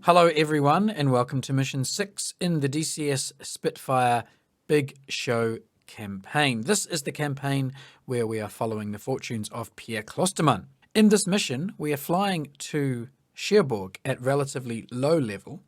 Hello everyone and welcome to Mission 6 in the DCS Spitfire Big Show campaign. This is the campaign where we are following the fortunes of Pierre Clostermann. In this mission we are flying to Cherbourg at relatively low level,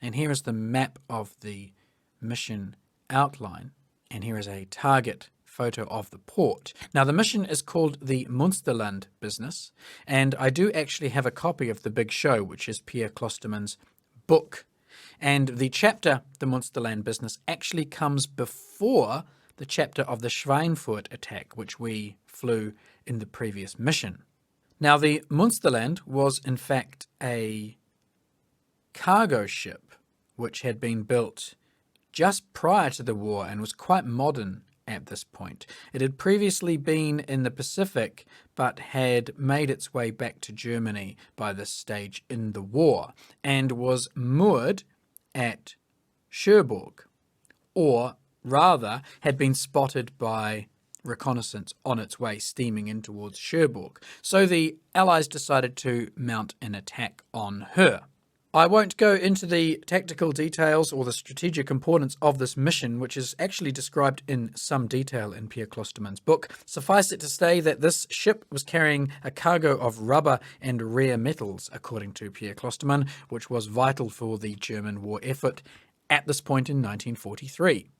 and here is the map of the mission outline, and here is a target photo of the port. Now the mission is called the Münsterland business, and I do actually have a copy of the Big Show, which is Pierre Clostermann's book. And the chapter, the Münsterland business, actually comes before the chapter of the Schweinfurt attack, which we flew in the previous mission. Now the Münsterland was in fact a cargo ship which had been built just prior to the war and was quite modern at this point. It had previously been in the Pacific, but had made its way back to Germany by this stage in the war, and was moored at Cherbourg, or rather had been spotted by reconnaissance on its way steaming in towards Cherbourg. So the Allies decided to mount an attack on her. I won't go into the tactical details or the strategic importance of this mission, which is actually described in some detail in Pierre Clostermann's book. Suffice it to say that this ship was carrying a cargo of rubber and rare metals, according to Pierre Clostermann, which was vital for the German war effort at this point in 1943.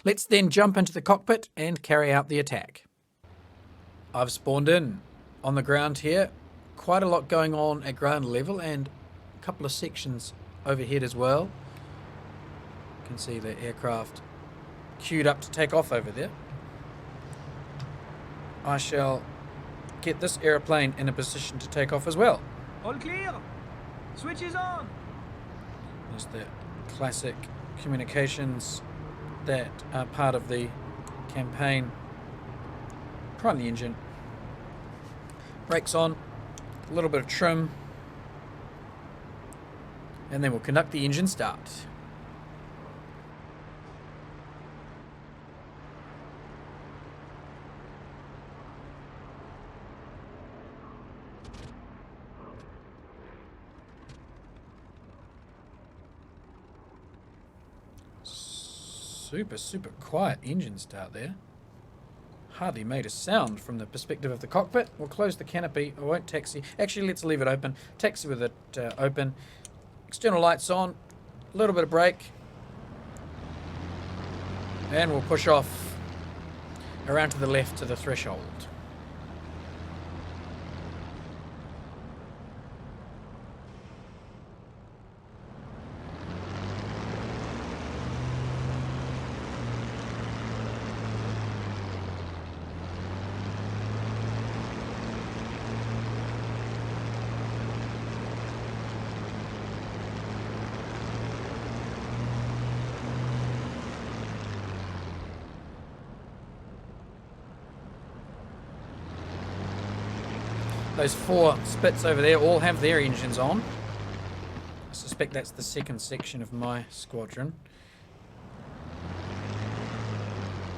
Let's then jump into the cockpit and carry out the attack. I've spawned in on the ground here. Quite a lot going on at ground level, and couple of sections overhead as well. You can see the aircraft queued up to take off over there. I shall get this aeroplane in a position to take off as well. All clear. Switch is on. There's the classic communications that are part of the campaign. Prime the engine. Brakes on. A little bit of trim. And then we'll conduct the engine start. Super quiet engine start there. Hardly made a sound from the perspective of the cockpit. We'll close the canopy. I won't taxi. Actually, let's leave it open. Taxi with it open. External lights on, a little bit of brake, and we'll push off around to the left to the threshold. Those four Spits over there all have their engines on. I suspect that's the second section of my squadron.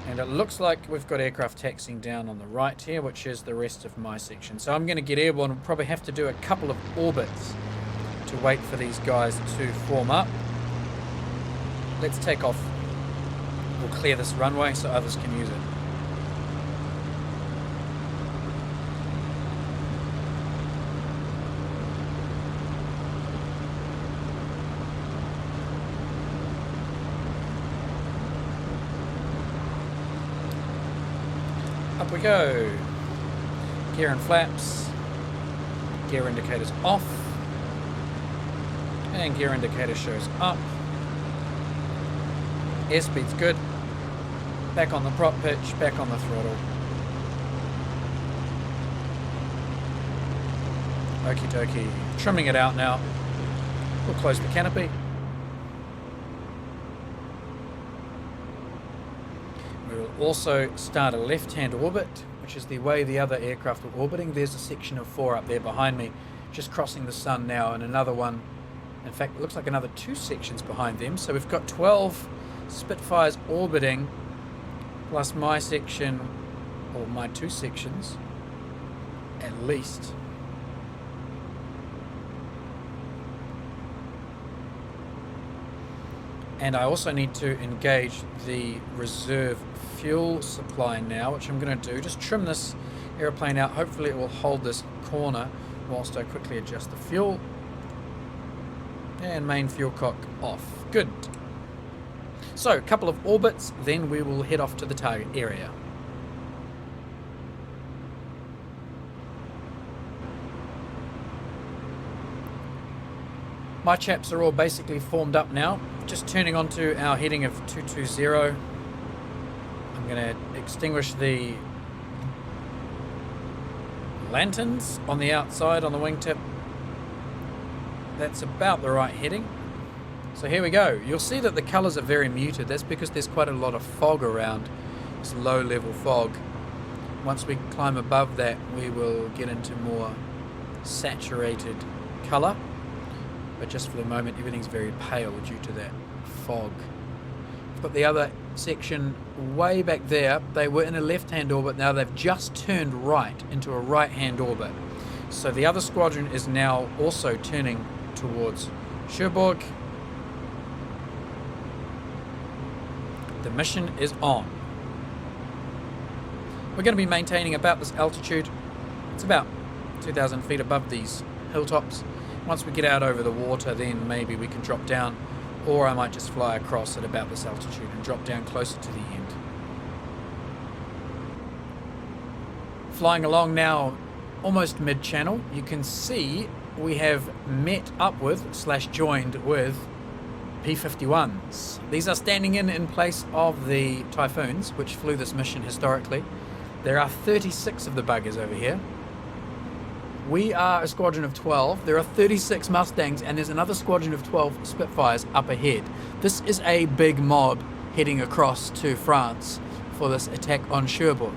And it looks like we've got aircraft taxiing down on the right here, which is the rest of my section. So I'm going to get airborne. We'll probably have to do a couple of orbits to wait for these guys to form up. Let's take off. We'll clear this runway so others can use it. Up we go. Gear and flaps. Gear indicators off. And gear indicator shows up. Airspeed's good. Back on the prop pitch, back on the throttle. Okie dokie. Trimming it out now. We'll close the canopy. We will also start a left-hand orbit, which is the way the other aircraft are orbiting. There's a section of 4 up there behind me, just crossing the sun now, and another one. In fact, it looks like another 2 sections behind them. So we've got 12 Spitfires orbiting, plus my section, or my 2 sections, at least. And I also need to engage the reserve fuel supply now, which I'm going to do. Just trim this airplane out. Hopefully it will hold this corner whilst I quickly adjust the fuel. And main fuel cock off. Good. So, a couple of orbits, then we will head off to the target area. My chaps are all basically formed up now. Just turning onto our heading of 220. I'm going to extinguish the lanterns on the outside on the wingtip. That's about the right heading. So here we go. You'll see that the colours are very muted. That's because there's quite a lot of fog around. It's low level fog. Once we climb above that, we will get into more saturated colour. But just for the moment, everything's very pale due to that fog. I've got the other section way back there. They were in a left-hand orbit. Now they've just turned right into a right-hand orbit. So the other squadron is now also turning towards Cherbourg. The mission is on. We're going to be maintaining about this altitude. It's about 2,000 feet above these hilltops. Once we get out over the water, then maybe we can drop down, or I might just fly across at about this altitude and drop down closer to the end. Flying along now, almost mid-channel, you can see we have met up with / joined with P-51s. These are standing in place of the Typhoons, which flew this mission historically. There are 36 of the buggers over here. We are a squadron of 12. There are 36 Mustangs, and there's another squadron of 12 Spitfires up ahead. This is a big mob heading across to France for this attack on Cherbourg.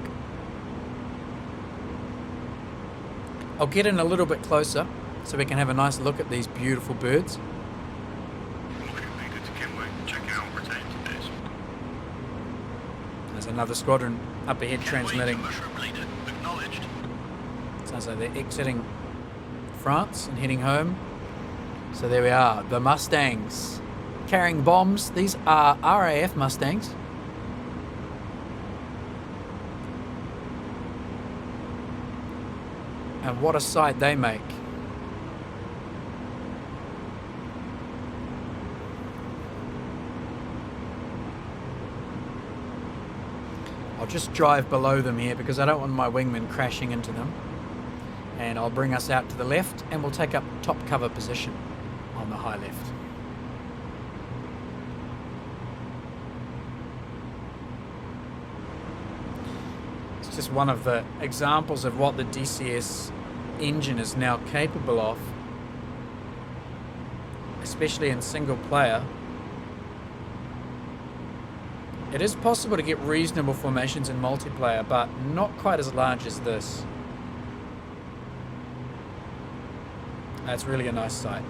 I'll get in a little bit closer so we can have a nice look at these beautiful birds. There's another squadron up ahead transmitting. Sounds like they're exiting France and heading home. So there we are, the Mustangs carrying bombs. These are RAF Mustangs. And what a sight they make. I'll just drive below them here because I don't want my wingman crashing into them. And I'll bring us out to the left and we'll take up top cover position on the high left. It's just one of the examples of what the DCS engine is now capable of, especially in single player. It is possible to get reasonable formations in multiplayer, but not quite as large as this. That's really a nice sight.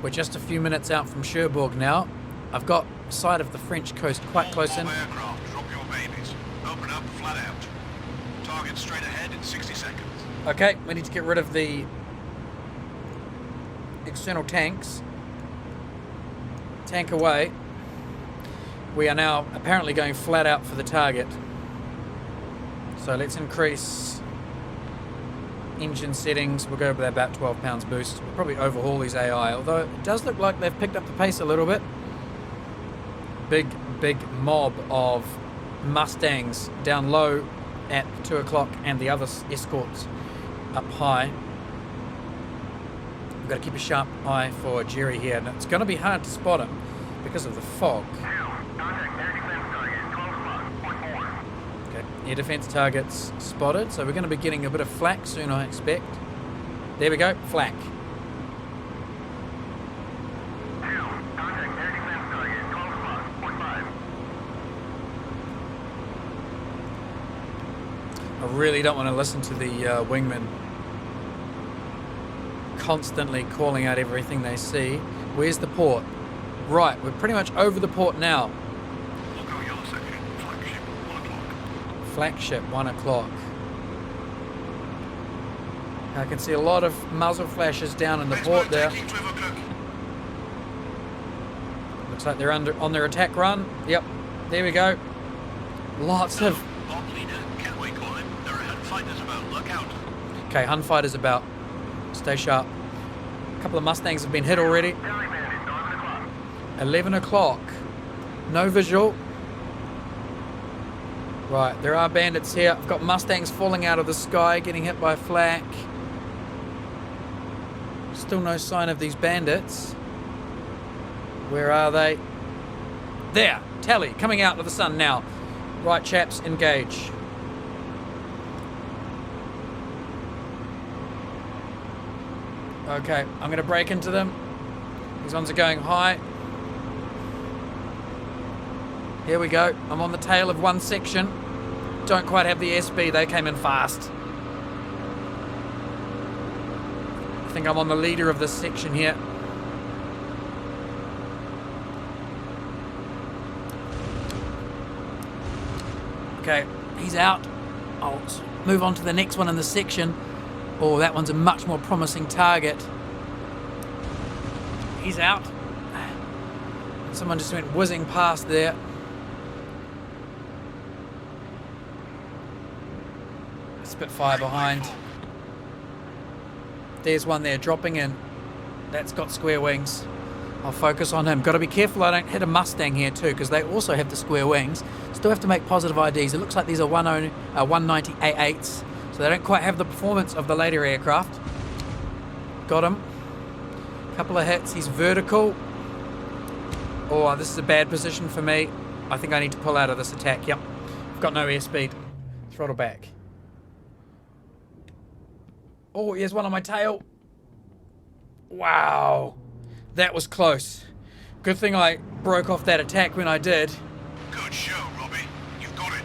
We're just a few minutes out from Cherbourg now. I've got sight of the French coast quite close in. Aircraft, drop your babies. Open up, flat out. Target straight ahead in 60 seconds. Okay, we need to get rid of the external tanks. Tank away. We are now apparently going flat out for the target. So let's increase engine settings. We'll go with about 12 pounds boost. We'll probably overhaul these AI, although it does look like they've picked up the pace a little bit. Big mob of Mustangs down low at 2 o'clock and the other escorts up high. We've got to keep a sharp eye for Jerry here, and it's going to be hard to spot him because of the fog. Okay, air defense targets spotted, so we're going to be getting a bit of flak soon, I expect. There we go, flak. really don't want to listen to the wingmen constantly calling out everything they see. Where's the port? Right, we're pretty much over the port now. Logo yellow section, flagship, 1 o'clock. Flagship, 1 o'clock. I can see a lot of muzzle flashes down in the port there. Looks like they're on their attack run. Yep, there we go. Lots of... Okay, Hun fighters about. Stay sharp. A couple of Mustangs have been hit already. 11 o'clock. No visual. Right, there are bandits here. I've got Mustangs falling out of the sky, getting hit by flak. Still no sign of these bandits. Where are they? There! Tally, coming out of the sun now. Right, chaps, engage. Okay, I'm going to break into them. These ones are going high. Here we go. I'm on the tail of one section. Don't quite have the SB. They came in fast. I think I'm on the leader of this section here. Okay, he's out. I'll move on to the next one in the section. Oh, that one's a much more promising target. He's out. Someone just went whizzing past there. Spitfire behind. There's one there dropping in. That's got square wings. I'll focus on him. Got to be careful I don't hit a Mustang here too, because they also have the square wings. Still have to make positive IDs. It looks like these are 190 A8s, so they don't quite have the performance of the later aircraft. Got him. Couple of hits. He's vertical. Oh, this is a bad position for me. I think I need to pull out of this attack. Yep. I've got no airspeed. Throttle back. Oh, here's one on my tail. Wow. That was close. Good thing I broke off that attack when I did. Good show, Robbie. You've got it.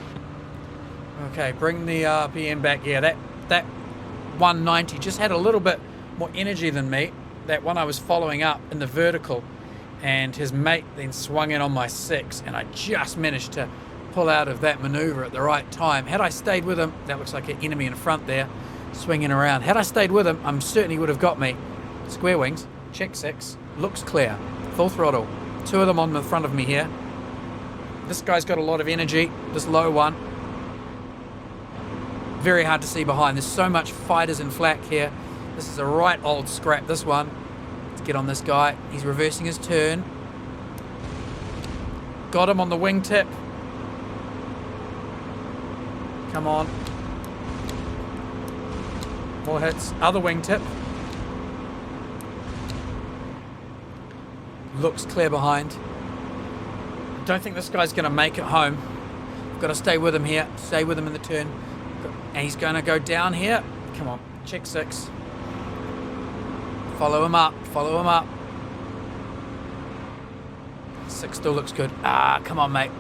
Okay, bring the RPM back. Yeah, that 190 just had a little bit more energy than me. That one I was following up in the vertical, and his mate then swung in on my 6, and I just managed to pull out of that maneuver at the right time. Had I stayed with him, that looks like an enemy in front there, swinging around. Had I stayed with him, I'm certain he would have got me. Square wings, check 6, looks clear, full throttle. 2 of them on the front of me here. This guy's got a lot of energy, this low one. Very hard to see behind. There's so much fighters and flak here. This is a right old scrap, this one. Let's get on this guy. He's reversing his turn. Got him on the wingtip. Come on. More hits. Other wingtip. Looks clear behind. Don't think this guy's going to make it home. Got to stay with him here. Stay with him in the turn. And he's going to go down here. Come on. Check 6. Follow him up. Follow him up. 6 still looks good. Ah, come on, mate.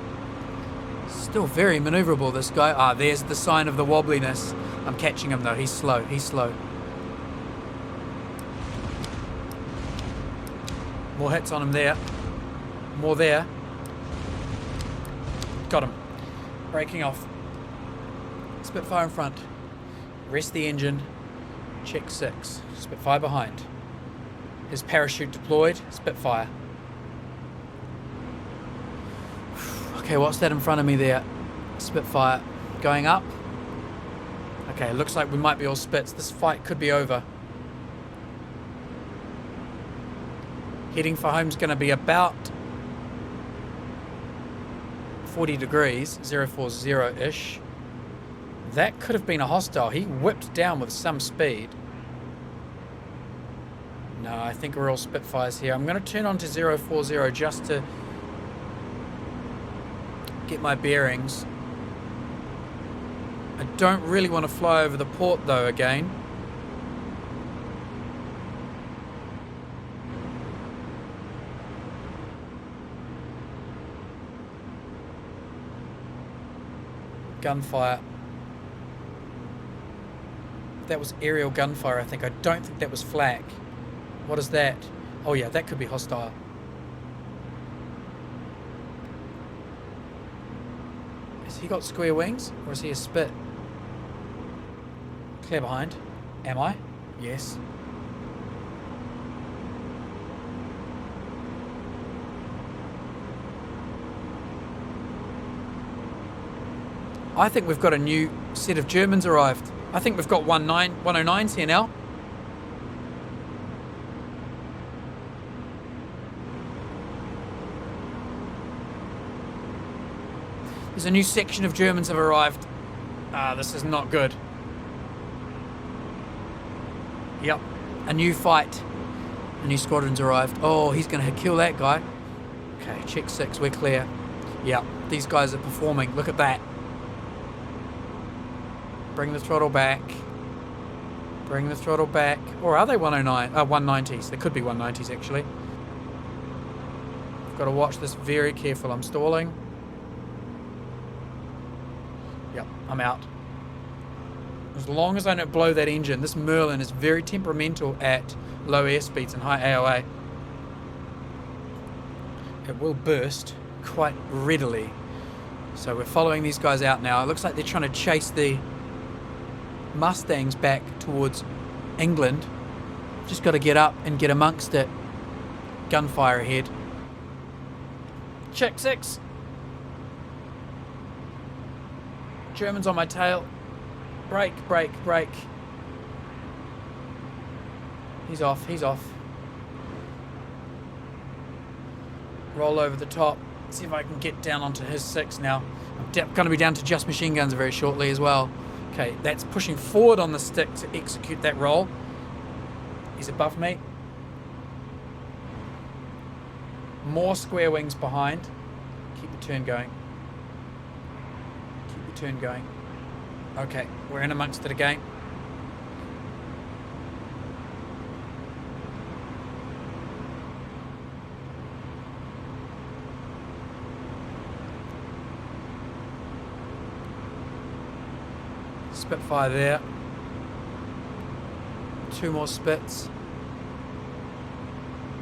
Still very maneuverable, this guy. Ah, there's the sign of the wobbliness. I'm catching him, though. He's slow. He's slow. More hits on him there. More there. Got him. Breaking off. Spitfire in front. Rest the engine. Check 6. Spitfire behind. His parachute deployed. Spitfire. Okay, what's that in front of me there? Spitfire. Going up. Okay, looks like we might be all spits. This fight could be over. Heading for home's going to be about 40 degrees, 040-ish. That could have been a hostile. He whipped down with some speed. No, I think we're all Spitfires here. I'm going to turn on to 040 just to get my bearings. I don't really want to fly over the port though again. Gunfire. That was aerial gunfire, I think. I don't think that was flak. What is that? Oh yeah, that could be hostile. Has he got square wings? Or is he a spit? Clear behind. Am I? Yes. I think we've got a new set of Germans arrived. I think we've got 109s here now. There's a new section of Germans have arrived. This is not good. Yep, a new fight. A new squadron's arrived. Oh, he's going to kill that guy. Okay, check 6, we're clear. Yep, these guys are performing. Look at that. Bring the throttle back. Bring the throttle back. Or are they 190s? They could be 190s actually. I've got to watch this very careful. I'm stalling. Yep, I'm out. As long as I don't blow that engine. This Merlin is very temperamental at low airspeeds and high AOA. It will burst quite readily. So we're following these guys out now. It looks like they're trying to chase the Mustangs back towards England. Just got to get up and get amongst it. Gunfire ahead. Check 6. Germans on my tail. Brake, brake, brake. He's off, he's off. Roll over the top. See if I can get down onto his 6 now. I'm going to be down to just machine guns very shortly as well. Okay, that's pushing forward on the stick to execute that roll. He's above me. More square wings behind. Keep the turn going. Keep the turn going. Okay, we're in amongst it again. Spitfire there. 2 more spits.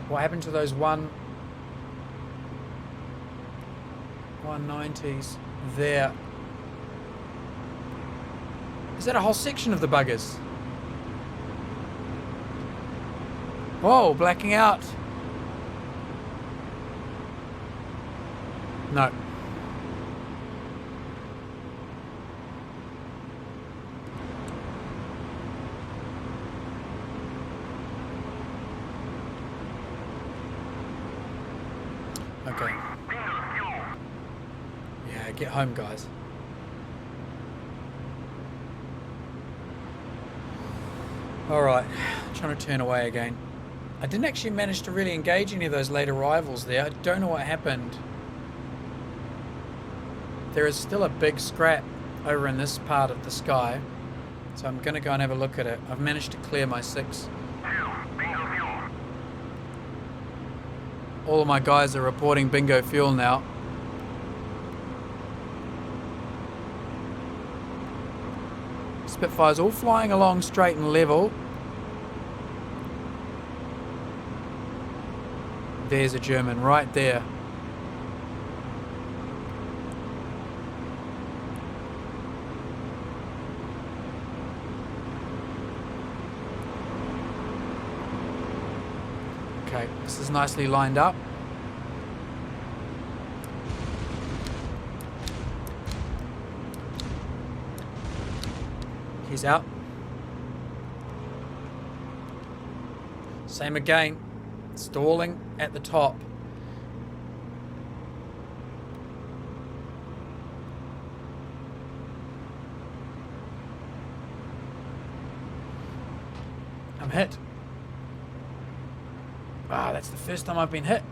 What happened to those 190s there? Is that a whole section of the buggers? Whoa, blacking out. No. Okay. Yeah, get home, guys. Alright, trying to turn away again. I didn't actually manage to really engage any of those late arrivals there. I don't know what happened. There is still a big scrap over in this part of the sky. So I'm going to go and have a look at it. I've managed to clear my 6. All of my guys are reporting bingo fuel now. Spitfires all flying along straight and level. There's a German right there. Okay, this is nicely lined up. He's out. Same again. Stalling at the top. I'm hit. Ah, that's the first time I've been hit.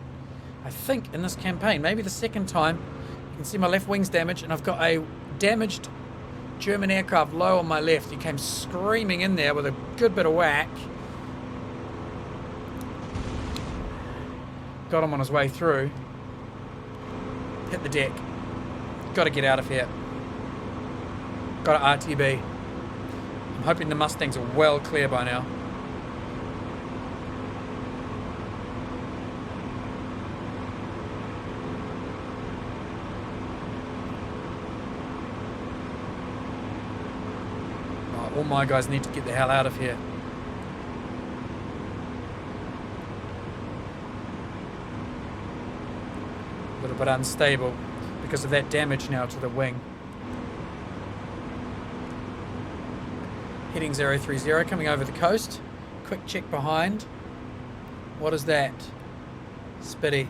I think in this campaign, maybe the second time. You can see my left wing's damaged, and I've got a damaged German aircraft low on my left. He came screaming in there with a good bit of whack. Got him on his way through. Hit the deck. Got to get out of here. Got an RTB. I'm hoping the Mustangs are well clear by now. Oh, all my guys need to get the hell out of here. A little bit unstable because of that damage now to the wing. Heading 030, coming over the coast. Quick check behind. What is that? Spitty.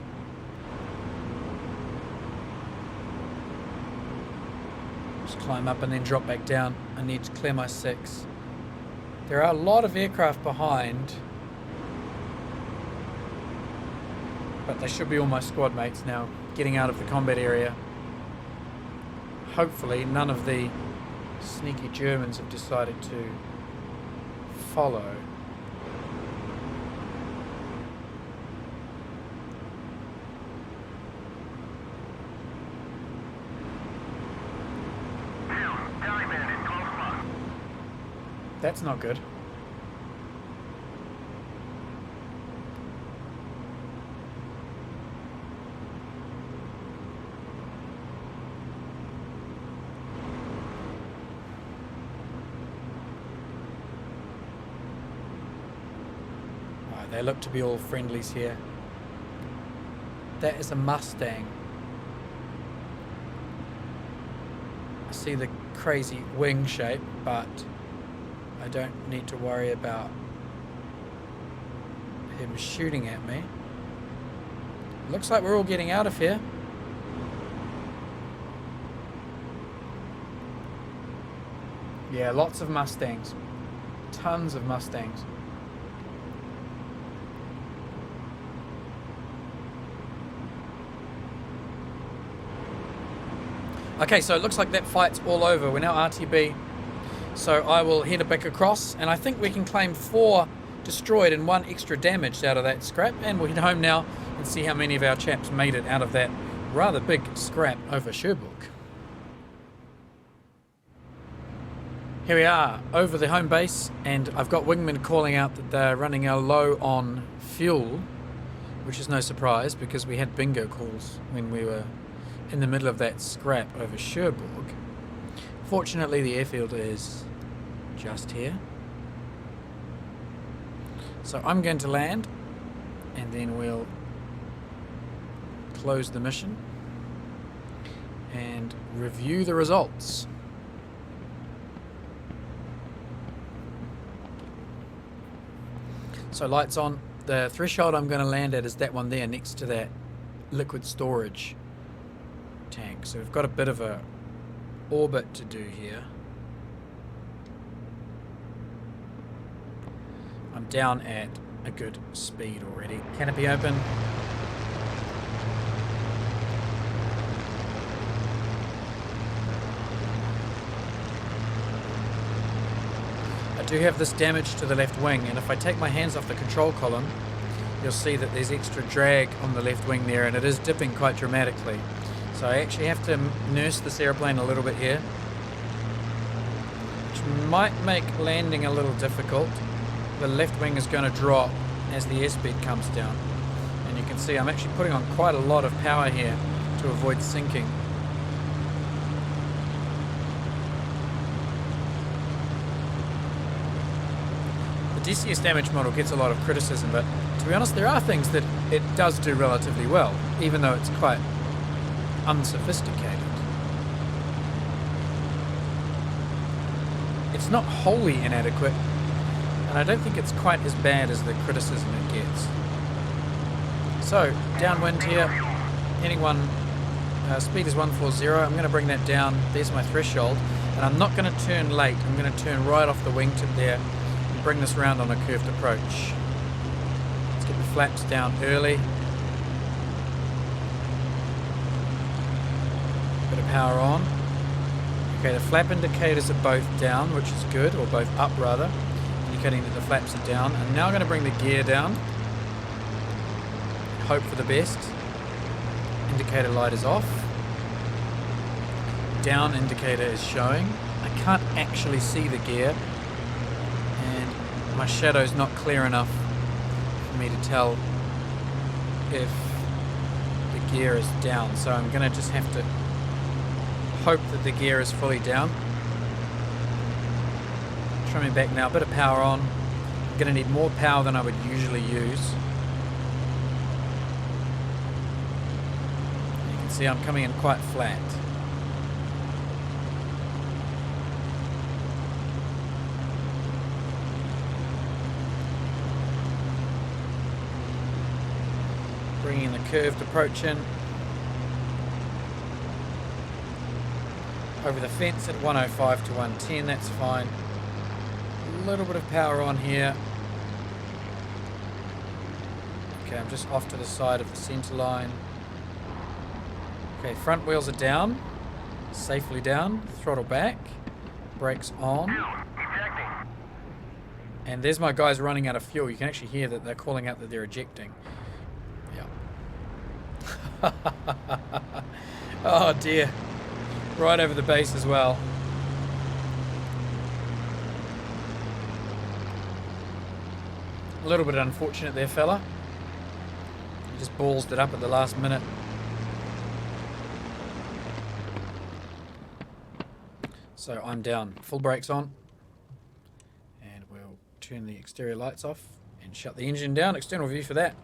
Just climb up and then drop back down. I need to clear my 6. There are a lot of aircraft behind, but they should be all my squad mates now, getting out of the combat area. Hopefully none of the sneaky Germans have decided to follow. That's not good. They look to be all friendlies here. That is a Mustang. I see the crazy wing shape, but I don't need to worry about him shooting at me. Looks like we're all getting out of here. Yeah, lots of Mustangs. Tons of Mustangs. Okay, so it looks like that fight's all over. We're now RTB. So I will head back across, and I think we can claim 4 destroyed and 1 extra damaged out of that scrap. And we'll head home now and see how many of our chaps made it out of that rather big scrap over Cherbourg. Here we are over the home base, and I've got wingmen calling out that they're running low on fuel, which is no surprise because we had bingo calls when we were in the middle of that scrap over Cherbourg. Fortunately, the airfield is just here. So I'm going to land, and then we'll close the mission and review the results. So lights on. The threshold I'm going to land at is that one there next to that liquid storage tank. So we've got a bit of a orbit to do here. I'm down at a good speed already. Canopy open. I do have this damage to the left wing, and if I take my hands off the control column, you'll see that there's extra drag on the left wing there, and it is dipping quite dramatically. So I actually have to nurse this airplane a little bit here, which might make landing a little difficult. The left wing is going to drop as the airspeed comes down, and you can see I'm actually putting on quite a lot of power here to avoid sinking. The DCS damage model gets a lot of criticism, but to be honest, there are things that it does do relatively well, even though it's quite unsophisticated. It's not wholly inadequate, and I don't think it's quite as bad as the criticism it gets. So, downwind here, heading speed is 140. I'm going to bring that down. There's my threshold, and I'm not going to turn late. I'm going to turn right off the wingtip there and bring this round on a curved approach. Let's get the flaps down early. Bit of power on. Okay, the flap indicators are both down, which is good, or both up rather, indicating that the flaps are down. I'm now going to bring the gear down. Hope for the best. Indicator light is off. Down indicator is showing. I can't actually see the gear, my shadow's not clear enough for me to tell if the gear is down, so I'm going to just have to hope that the gear is fully down. Trimming back now, a bit of power on. I'm going to need more power than I would usually use. You can see I'm coming in quite flat. Bringing the curved approach in. Over the fence at 105 to 110, that's fine. A little bit of power on here. Okay, I'm just off to the side of the center line. Okay, front wheels are down. Safely down. Throttle back. Brakes on. And there's my guys running out of fuel. You can actually hear that they're calling out that they're ejecting. Yeah. Oh dear. Right over the base as well. A little bit unfortunate there, fella. He just ballsed it up at the last minute. So I'm down. Full brakes on. And we'll turn the exterior lights off and shut the engine down. External view for that.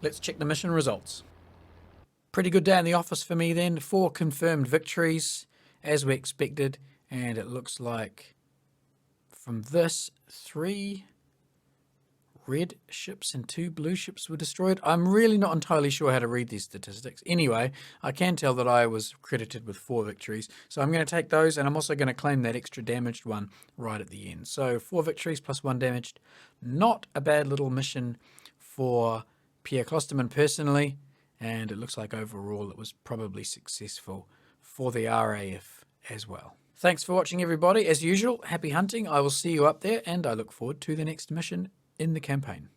Let's check the mission results. Pretty good day in the office for me then. 4 confirmed victories, as we expected. And it looks like from this, 3 red ships and 2 blue ships were destroyed. I'm really not entirely sure how to read these statistics. Anyway, I can tell that I was credited with 4 victories. So I'm going to take those, and I'm also going to claim that extra damaged one right at the end. So 4 victories plus 1 damaged. Not a bad little mission for Pierre Klosterman personally, and it looks like overall it was probably successful for the RAF as well. Thanks for watching, everybody. As usual, happy hunting. I will see you up there, and I look forward to the next mission in the campaign.